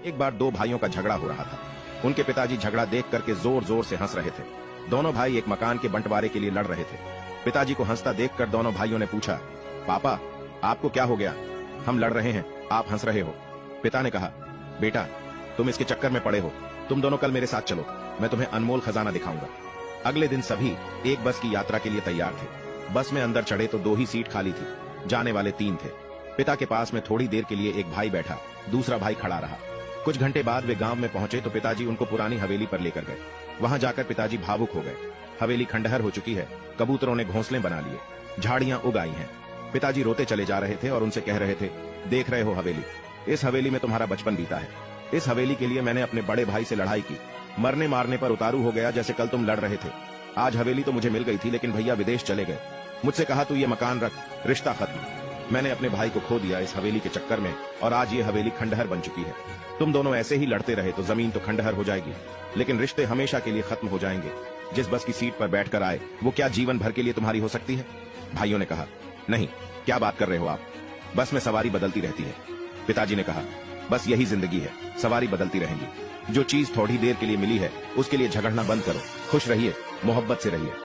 एक बार दो भाइयों का झगड़ा हो रहा था। उनके पिताजी झगड़ा देख करके जोर जोर से हंस रहे थे। दोनों भाई एक मकान के बंटवारे के लिए लड़ रहे थे। पिताजी को हंसता देखकर दोनों भाइयों ने पूछा, पापा आपको क्या हो गया? हम लड़ रहे हैं, आप हंस रहे हो। पिता ने कहा, बेटा तुम इसके चक्कर में पड़े हो, तुम दोनों कल मेरे साथ चलो, मैं तुम्हें अनमोल खजाना दिखाऊंगा। अगले दिन सभी एक बस की यात्रा के लिए तैयार थे। बस में अंदर चढ़े तो 2 ही सीट खाली थी, जाने वाले 3 थे। पिता के पास में थोड़ी देर के लिए एक भाई बैठा, दूसरा भाई खड़ा रहा। कुछ घंटे बाद वे गांव में पहुंचे तो पिताजी उनको पुरानी हवेली पर लेकर गए। वहां जाकर पिताजी भावुक हो गए। हवेली खंडहर हो चुकी है, कबूतरों ने घोंसले बना लिए, झाड़ियां उग आई हैं। पिताजी रोते चले जा रहे थे और उनसे कह रहे थे, देख रहे हो हवेली, इस हवेली में तुम्हारा बचपन बीता है। इस हवेली के लिए मैंने अपने बड़े भाई से लड़ाई की, मरने मारने पर उतारू हो गया जैसे कल तुम लड़ रहे थे। आज हवेली तो मुझे मिल गई थी, लेकिन भैया विदेश चले गए। मुझसे कहा तू ये मकान रख, रिश्ता खत्म। मैंने अपने भाई को खो दिया इस हवेली के चक्कर में, और आज ये हवेली खंडहर बन चुकी है। तुम दोनों ऐसे ही लड़ते रहे तो जमीन तो खंडहर हो जाएगी, लेकिन रिश्ते हमेशा के लिए खत्म हो जाएंगे। जिस बस की सीट पर बैठकर आए वो क्या जीवन भर के लिए तुम्हारी हो सकती है? भाइयों ने कहा, नहीं, क्या बात कर रहे हो आप, बस में सवारी बदलती रहती है। पिताजी ने कहा, बस यही जिंदगी है, सवारी बदलती रहेंगी। जो चीज थोड़ी देर के लिए मिली है उसके लिए झगड़ना बंद करो, खुश रहिए, मोहब्बत से रहिए।